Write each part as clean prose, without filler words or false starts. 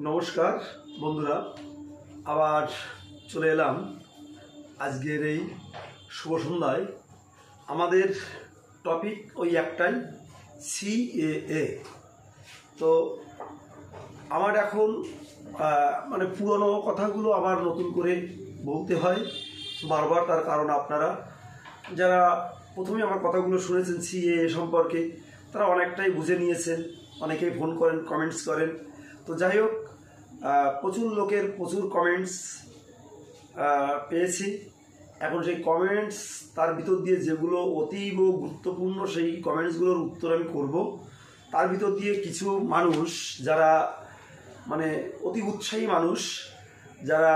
নমস্কার বন্ধুরা, আবার চলে এলাম আজকের এই শুভ সন্ধ্যায়। আমাদের টপিক ওই একটাই, সিএএ। তো আমার এখন মানে পুরনো কথাগুলো আবার নতুন করে বলতে হয় বারবার, তার কারণ আপনারা যারা প্রথমে আমার কথাগুলো শুনেছেন সিএএ সম্পর্কে তারা অনেকটাই বুঝে নিয়েছেন, অনেকেই ফোন করেন, কমেন্টস করেন। তো যাই হোক, প্রচুর লোকের প্রচুর কমেন্টস পেয়েছি। এখন সেই কমেন্টস তার ভিতর দিয়ে যেগুলো অতীব গুরুত্বপূর্ণ সেই কমেন্টসগুলোর উত্তর আমি করব। তার ভিতর দিয়ে কিছু মানুষ যারা মানে অতি উৎসাহী মানুষ, যারা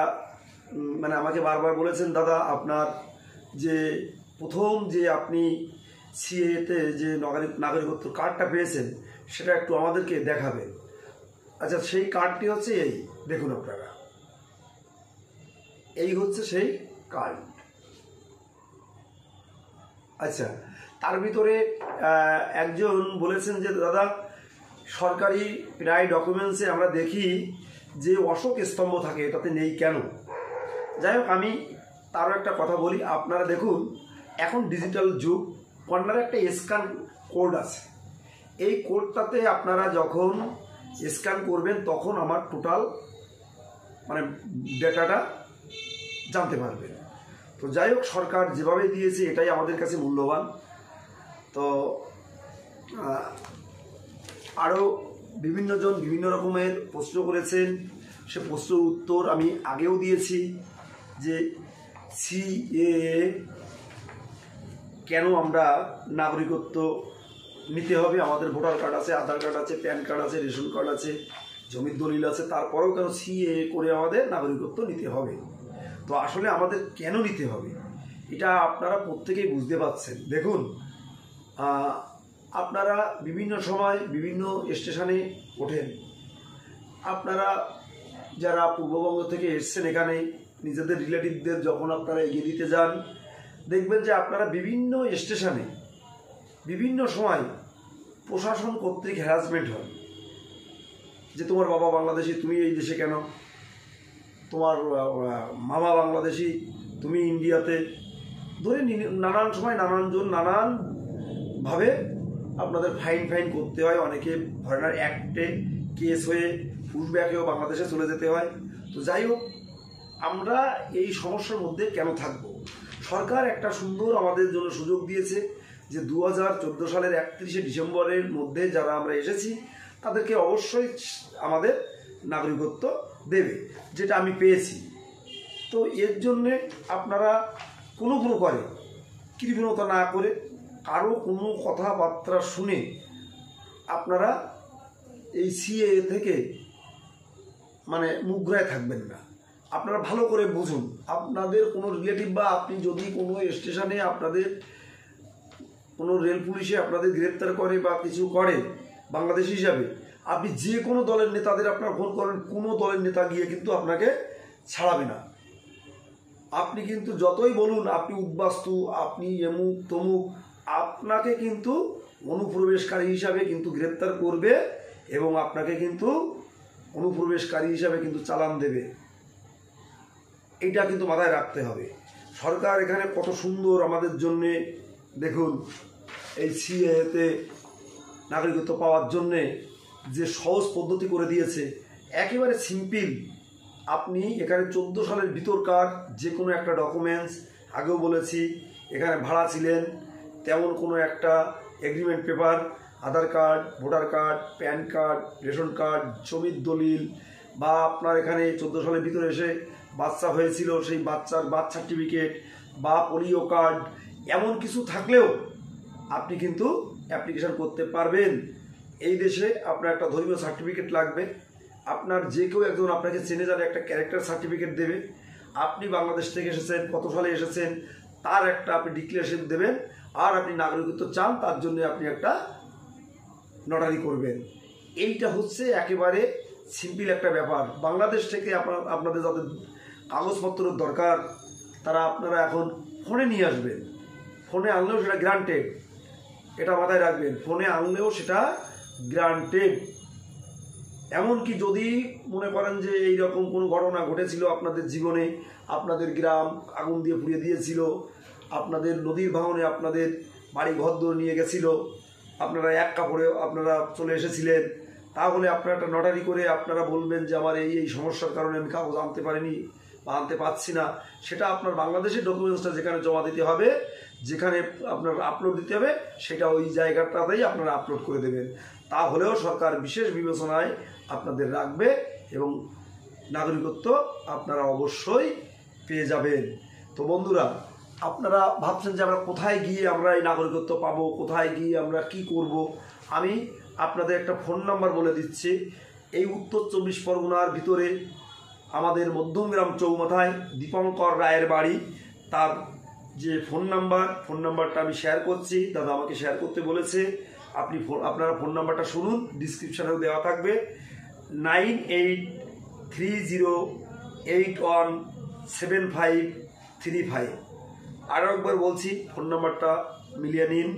মানে আমাকে বারবার বলেছেন, দাদা আপনার যে প্রথম যে আপনি সিএতে যে নাগরিকত্ব কার্ডটা পেয়েছেন সেটা একটু আমাদেরকে দেখাবেন। আচ্ছা, সেই কার্ডটি হচ্ছে এই দেখুন আপনারা, এই হচ্ছে সেই কার্ড। আচ্ছা, তার ভিতরে একজন বলেছেন যে দাদা সরকারি প্রায় ডকুমেন্টসে আমরা দেখি যে অশোক স্তম্ভ থাকে, এটাতে নেই কেন? যাই হোক, আমি তারও একটা কথা বলি। আপনারা দেখুন, এখন ডিজিটাল যুগ, কর্নারে একটা স্ক্যান কোড আছে। এই কোডটাতে আপনারা যখন স্ক্যান করবেন তখন আমার টোটাল মানে ডেটাটা জানতে পারবেন। তো যাই হোক, সরকার যেভাবে দিয়েছে এটাই আমাদের কাছে মূল্যবান। তো আরও বিভিন্নজন বিভিন্ন রকমের প্রশ্ন করেছেন, সে প্রশ্নের উত্তর আমি আগেও দিয়েছি যে সিএএ কেন আমরা নাগরিকত্ব নিতে হবে। আমাদের ভোটার কার্ড আছে, আধার কার্ড আছে, প্যান কার্ড আছে, রেশন কার্ড আছে, জমির দলিল আছে, তারপরেও কেন সিএএ করে আমাদের নাগরিকত্ব নিতে হবে। তো আসলে আমাদের কেন নিতে হবে এটা আপনারা প্রত্যেকেই বুঝতে পারছেন। দেখুন, আপনারা বিভিন্ন সময় বিভিন্ন স্টেশনে ওঠেন, আপনারা যারা পূর্ববঙ্গ থেকে এসছেন এখানে নিজেদের রিলেটিভদের যখন আপনারা এগিয়ে দিতে যান, দেখবেন যে আপনারা বিভিন্ন স্টেশনে বিভিন্ন সময় প্রশাসন কর্তৃক হ্যারাসমেন্ট হয় যে তোমার বাবা বাংলাদেশি, তুমি এই দেশে কেন? তোমার মামা বাংলাদেশি, তুমি ইন্ডিয়াতে। ধরে নানান সময় নানানজন নানানভাবে আপনাদের ফাইন করতে হয়। অনেকে ফরেনার অ্যাক্টে কেস হয়ে পুশব্যাকেও বাংলাদেশে চলে যেতে হয়। তো যাই হোক, আমরা এই সমস্যার মধ্যে কেন থাকব? সরকার একটা সুন্দর আমাদের জন্য সুযোগ দিয়েছে যে 2014 সালের 31শে ডিসেম্বরের মধ্যে যারা আমরা এসেছি তাদেরকে অবশ্যই আমাদের নাগরিকত্ব দেবে, যেটা আমি পেয়েছি। তো এর জন্যে আপনারা কোনো করে কৃপণতা না করে, কারো কোনো কথাবার্তা শুনে আপনারা এই সিএএ থেকে মানে মুগ্রায় থাকবেন না। আপনারা ভালো করে বুঝুন, আপনাদের কোনো রিলেটিভ বা আপনি যদি কোনো স্টেশনে আপনাদের কোনো রেল পুলিশে আপনাদের গ্রেপ্তার করে বা কিছু করে বাংলাদেশি হিসাবে, আপনি যে কোনো দলের নেতাদের আপনার ফোন করেন, কোনো দলের নেতা গিয়ে কিন্তু আপনাকে ছাড়াবে না। আপনি কিন্তু যতই বলুন আপনি উদ্বাস্তু, আপনি এমুক তমুক, আপনাকে কিন্তু অনুপ্রবেশকারী হিসাবে কিন্তু গ্রেপ্তার করবে এবং আপনাকে কিন্তু অনুপ্রবেশকারী হিসাবে কিন্তু চালান দেবে। এইটা কিন্তু মাথায় রাখতে হবে। সরকার এখানে কত সুন্দর আমাদের জন্যে, দেখুন এই সিএতে নাগরিকত্ব পাওয়ার জন্যে যে সহজ পদ্ধতি করে দিয়েছে, একেবারে সিম্পল। আপনি এখানে 14 সালের ভিতরকার যে কোনো একটা ডকুমেন্টস, আগেও বলেছি এখানে ভাড়া ছিলেন তেমন কোনো একটা agreement paper, Aadhaar card, voter card, PAN card, ration card, জমির দলিল, বা আপনার এখানে 14 সালের ভিতরে এসে বাচ্চা হয়েছিল সেই বাচ্চার বার্থ সার্টিফিকেট বা পোলিও কার্ড, এমন কিছু থাকলেও আপনি কিন্তু অ্যাপ্লিকেশন করতে পারবেন। এই দেশে আপনার একটা ধর্মীয় সার্টিফিকেট লাগবে, আপনার যে কেউ একজন আপনাকে চেনে যাবে, একটা ক্যারেক্টার সার্টিফিকেট দেবে, আপনি বাংলাদেশ থেকে এসেছেন, কত সালে এসেছেন তার একটা আপনি ডিক্লারেশন দেবেন, আর আপনি নাগরিকত্ব চান তার জন্য আপনি একটা নোটারি করবেন। এইটা হচ্ছে একেবারে সিম্পল একটা ব্যাপার। বাংলাদেশ থেকে আপনাদের যাদের কাগজপত্রের দরকার তারা আপনারা এখন ফোনে নিয়ে আসবেন, ফোনে আনলেও সেটা গ্রান্টেড, এটা মাথায় রাখবেন, ফোনে আনলেও সেটা গ্রান্টেড। এমনকি যদি মনে করেন যে এই রকম কোনো ঘটনা ঘটেছিল আপনাদের জীবনে, আপনাদের গ্রাম আগুন দিয়ে পুড়িয়ে দিয়েছিল, আপনাদের নদীর ভাঙনে আপনাদের বাড়ি ঘরদোর নিয়ে গেছিল, আপনারা এক কাপড়ে আপনারা চলে এসেছিলেন, তাহলে আপনারা একটা নটারি করে আপনারা বলবেন যে আমার এই এই সমস্যার কারণে আমি কাগজ আনতে পারিনি বা আনতে পারছি না, সেটা আপনার বাংলাদেশের ডকুমেন্টসটা যেখানে জমা দিতে হবে, যেখানে আপনার আপলোড দিতে হবে, সেটা ওই জায়গাটাতেই আপনারা আপলোড করে দেবেন। তাহলেও সরকার বিশেষ বিবেচনায় আপনাদের রাখবে এবং নাগরিকত্ব আপনারা অবশ্যই পেয়ে যাবেন। তো বন্ধুরা, আপনারা ভাবছেন যে আমরা কোথায় গিয়ে আমরা এই নাগরিকত্ব পাবো, কোথায় গিয়ে আমরা কি করব। আমি আপনাদের একটা ফোন নাম্বার বলে দিচ্ছি। এই উত্তর 24 পরগনার ভিতরে আমাদের মধ্যমগ্রাম চৌমাথায় দীপঙ্কর রায়ের বাড়ি। তার যে ফোন নাম্বারটা আমি শেয়ার করছি, দাদা আমাকে শেয়ার করতে বলেছে। আপনারা ফোন নাম্বারটা শুনুন, ডিসক্রিপশানেও দেওয়া থাকবে। 9830817535। আরও একবার বলছি, ফোন নাম্বারটা মিলিয়ে নিন,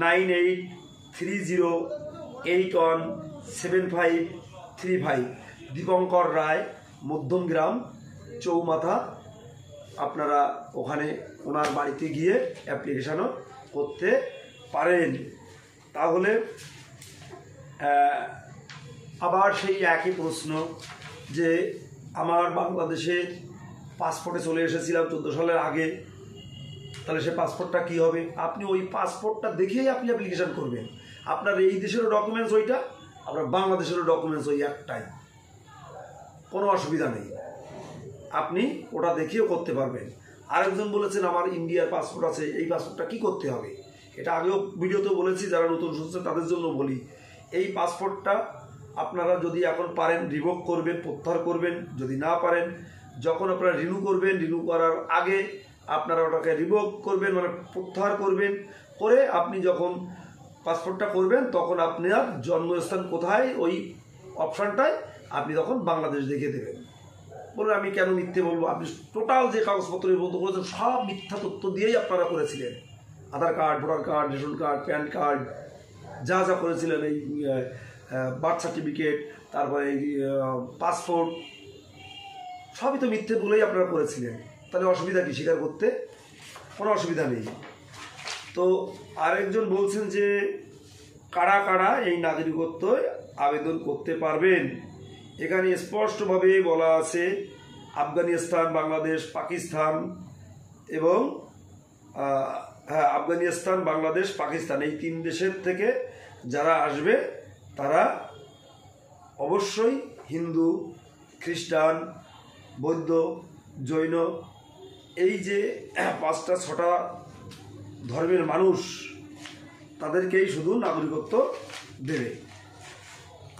9830817535। দীপঙ্কর রায়, মধ্যমগ্রাম চৌমাথা। আপনারা ওখানে ওনার বাড়িতে গিয়ে অ্যাপ্লিকেশানও করতে পারেন। তাহলে আবার সেই একই প্রশ্ন যে আমার বাংলাদেশে পাসপোর্টে চলে এসেছিলাম 14 সালের আগে, তাহলে সে পাসপোর্টটা কী হবে? আপনি ওই পাসপোর্টটা দেখেই আপনি অ্যাপ্লিকেশান করবেন। আপনার এই দেশেরও ডকুমেন্টস ওইটা, আপনার বাংলাদেশেরও ডকুমেন্টস ওই একটাই, কোনো অসুবিধা নেই, আপনি ওটা দেখিয়েও করতে পারবেন। আরেকজন বলেছেন আমার ইন্ডিয়ার পাসপোর্ট আছে, এই পাসপোর্টটা কী করতে হবে? এটা আগেও ভিডিওতেও বলেছি, যারা নতুন শুনছে তাদের জন্য বলি। এই পাসপোর্টটা আপনারা যদি এখন পারেন রিভোক করবেন, প্রত্যাহার করবেন। যদি না পারেন, যখন আপনারা রিনিউ করবেন, রিনিউ করার আগে আপনারা ওটাকে রিভোক করবেন, মানে প্রত্যাহার করবেন। করে আপনি যখন পাসপোর্টটা করবেন, তখন আপনার জন্মস্থান কোথায় ওই অপশানটায় আপনি তখন বাংলাদেশ দেখিয়ে দেবেন। বলে আমি কেন মিথ্যে বলবো? আপনি টোটাল যে কাগজপত্র নিবন্ধ করেছেন সব মিথ্যা তথ্য দিয়েই আপনারা করেছিলেন। Aadhaar card, voter card, ration card, PAN card, যা যা করেছিলেন, এই বার্থ সার্টিফিকেট, তারপরে এই পাসপোর্ট, সবই তো মিথ্যে বলেই আপনারা করেছিলেন। তাহলে অসুবিধা কি স্বীকার করতে? কোনো অসুবিধা নেই। তো আরেকজন বলছেন যে কারা কারা এই নাগরিকত্ব আবেদন করতে পারবেন। এখানে স্পষ্টভাবে বলা আছে আফগানিস্তান, বাংলাদেশ, পাকিস্তান এবং আফগানিস্তান, বাংলাদেশ, পাকিস্তান, এই 3 দেশের থেকে যারা আসবে তারা অবশ্যই হিন্দু, খ্রিস্টান, বৌদ্ধ, জৈন, এই যে 5টা 6টা ধর্মের মানুষ, তাদেরকেই শুধু নাগরিকত্ব দেবে।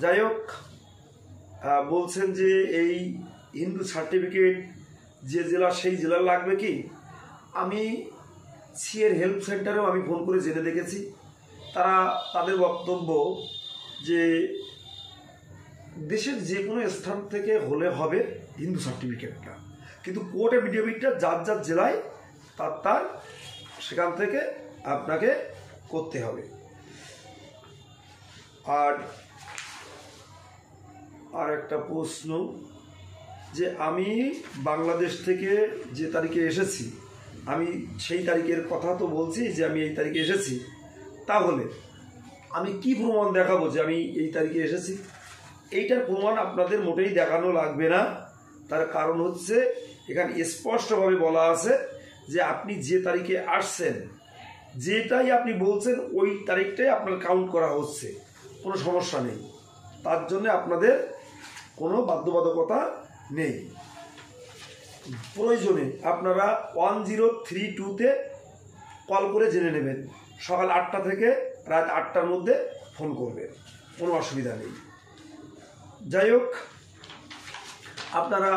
যাই হোক, বলছেন যে এই হিন্দু সার্টিফিকেট যে জেলা সেই জেলার লাগবে কি? আমি সিএর হেল্প সেন্টারেও আমি ফোন করে জেনে দেখেছি, তাদের বক্তব্য যে দেশের যে কোনো স্থান থেকে হলে হবে হিন্দু সার্টিফিকেটটা, কিন্তু কোর্ট এফিডেভিটটা যার যার জেলায় তার সেখান থেকে আপনাকে করতে হবে। আর একটা প্রশ্ন যে আমি বাংলাদেশ থেকে যে তারিখে এসেছি, আমি সেই তারিখের কথা তো বলছি যে আমি এই তারিখে এসেছি, তাহলে আমি কি প্রমাণ দেখাবো যে আমি এই তারিখে এসেছি? এইটার প্রমাণ আপনাদের মোটেই দেখানো লাগবে না। তার কারণ হচ্ছে এখানে স্পষ্টভাবে বলা আছে যে আপনি যে তারিখে আসছেন, যেটাই আপনি বলছেন ওই তারিখটাই আপনার কাউন্ট করা হচ্ছে, কোনো সমস্যা নেই। তার জন্য আপনাদের কোনো বাধ্যবাধকতা নেই। প্রয়োজনে আপনারা 1032-তে কল করে জেনে নেবেন, সকাল 8টা থেকে রাত 8টার মধ্যে ফোন করবেন, কোনো অসুবিধা নেই। যাই হোক, আপনারা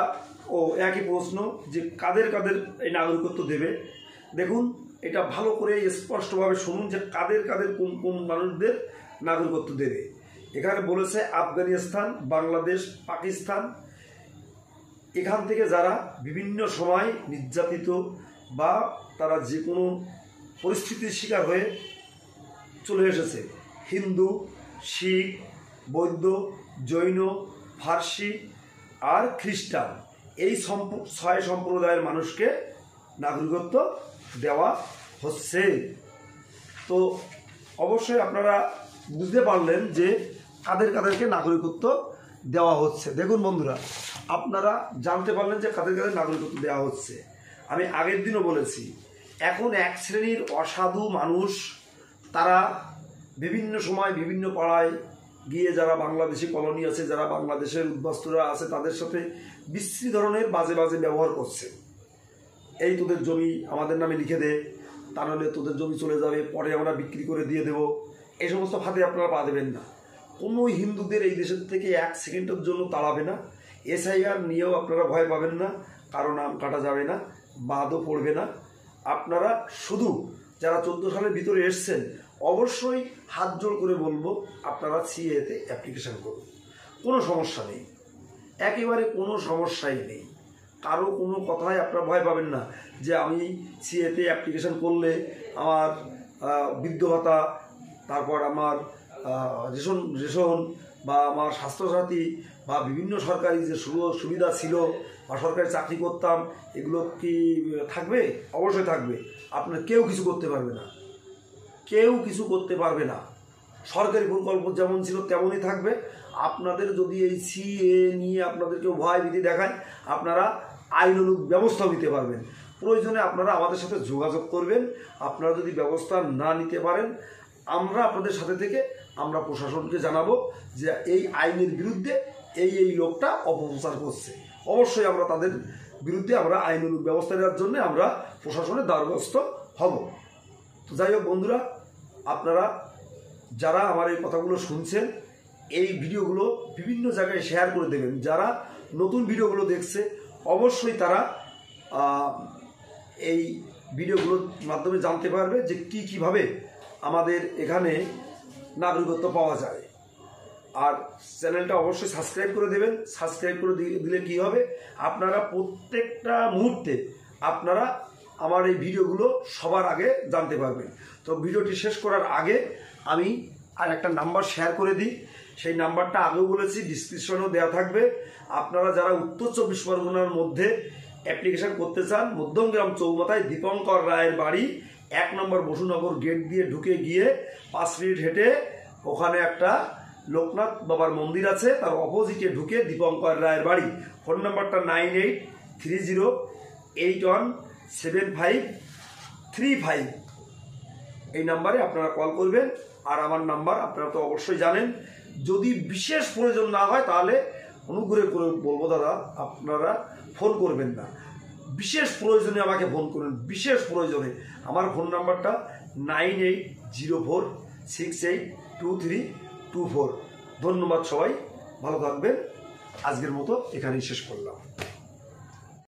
একই প্রশ্ন যে কাদের কাদের এই নাগরিকত্ব দেবে। দেখুন, এটা ভালো করে স্পষ্টভাবে শুনুন যে কাদের কাদের কোন কোন মানুষদের নাগরিকত্ব দেবে। এখানে বলেছে আফগানিস্তান, বাংলাদেশ, পাকিস্তান, এখান থেকে যারা বিভিন্ন সময় নির্যাতিত বা তারা যে কোনো পরিস্থিতির শিকার হয়ে চলে এসেছে, হিন্দু, শিখ, বৌদ্ধ, জৈন, ফার্সি আর খ্রিস্টান এই 6 সম্প্রদায়ের মানুষকে নাগরিকত্ব দেওয়া হচ্ছে। তো অবশ্যই আপনারা বুঝতে পারলেন যে কাদেরকে নাগরিকত্ব দেওয়া হচ্ছে। দেখুন বন্ধুরা, আপনারা জানতে পারলেন যে কাদের নাগরিকত্ব দেওয়া হচ্ছে। আমি আগের দিনও বলেছি, এখন এক শ্রেণীর অসাধু মানুষ, তারা বিভিন্ন সময় বিভিন্ন পাড়ায় গিয়ে যারা বাংলাদেশি কলোনি আছে, যারা বাংলাদেশের উদ্বাস্তুরা আছে, তাদের সাথে বিশ্রী ধরনের বাজে ব্যবহার করছে। এই তোদের জমি আমাদের নামে লিখে দে, তা নাহলে তোদের জমি চলে যাবে, পরে আমরা বিক্রি করে দিয়ে দেব। এই সমস্ত ফাঁদে আপনারা পা দেবেন না। কোনো হিন্দুদের এই দেশের থেকে 1 সেকেন্ডের জন্য তাড়াবে না। SIR নিয়েও আপনারা ভয় পাবেন না, কারো নাম কাটা যাবে না, বাদও পড়বে না। আপনারা শুধু যারা 14 সালের ভিতরে এসছেন, অবশ্যই হাত জোড় করে বলবো আপনারা CAA-তে অ্যাপ্লিকেশান করুন। কোনো সমস্যা নেই, একেবারে কোনো সমস্যাই নেই। কারো কোনো কথায় আপনারা ভয় পাবেন না যে আমি CAA-তে অ্যাপ্লিকেশান করলে আমার বৃদ্ধ ভাতা, তারপর আমার রেশন বা আমার স্বাস্থ্যসাথী বা বিভিন্ন সরকারি যে সুবিধা ছিল বা সরকারি চাকরি করতাম, এগুলো কি থাকবে? অবশ্যই থাকবে। আপনার কেউ কিছু করতে পারবে না, কেউ কিছু করতে পারবে না। সরকারি প্রকল্প যেমন ছিল তেমনই থাকবে। আপনাদের যদি এই CAA নিয়ে আপনাদেরকে ভয় ভীতি দেখায়, আপনারা আইনানুগ ব্যবস্থা নিতে পারবেন। প্রয়োজনে আপনারা আমাদের সাথে যোগাযোগ করবেন। আপনারা যদি ব্যবস্থা না নিতে পারেন, আমরা আপনাদের সাথে থেকে আমরা প্রশাসনকে জানাবো যে এই আইনের বিরুদ্ধে এই লোকটা অপপ্রচার করছে। অবশ্যই আমরা তাদের বিরুদ্ধে আমরা আইনানুগ ব্যবস্থা নেওয়ার জন্য আমরা প্রশাসনের দ্বারস্থ হব। তো যাই হোক বন্ধুরা, আপনারা যারা আমার এই কথাগুলো শুনছেন, এই ভিডিওগুলো বিভিন্ন জায়গায় শেয়ার করে দেবেন। যারা নতুন ভিডিওগুলো দেখছে, অবশ্যই তারা এই ভিডিওগুলোর মাধ্যমে জানতে পারবে যে কীভাবে আমাদের এখানে নাগরিকত্ব পাওয়া যায়। আর চ্যানেলটা অবশ্যই সাবস্ক্রাইব করে দেবেন। সাবস্ক্রাইব করে দিলে কি হবে, আপনারা প্রত্যেকটা মুহূর্তে আপনারা আমার এই ভিডিওগুলো সবার আগে জানতে পারবেন। তো ভিডিওটি শেষ করার আগে আমি আর একটা নাম্বার শেয়ার করে দিই। সেই নাম্বারটা আগেও বলেছি, ডিসক্রিপশনেও দেওয়া থাকবে। আপনারা যারা উত্তর 24 পরগনার মধ্যে অ্যাপ্লিকেশান করতে চান, মধ্যমগ্রাম চৌমাথায় দীপঙ্কর রায়ের বাড়ি, 1 নম্বর বসুনগর গেট দিয়ে ঢুকে গিয়ে 5 মিনিট হেঁটে ওখানে একটা লোকনাথ বাবার মন্দির আছে, তার অপোজিটে ঢুকে দীপঙ্কর রায়ের বাড়ি। ফোন নাম্বারটা 9830817535। এই নাম্বারে আপনারা কল করবেন। আর আমার নাম্বার আপনারা তো অবশ্যই জানেন। যদি বিশেষ প্রয়োজন না হয় তাহলে অনুগ্রহ করে বলবো দাদা আপনারা ফোন করবেন না। বিশেষ প্রয়োজনে আমাকে ফোন করুন। বিশেষ প্রয়োজনে আমার ফোন নাম্বারটা 9804682324। ধন্যবাদ, সবাই ভালো থাকবেন। আজকের মতো এখানেই শেষ করলাম।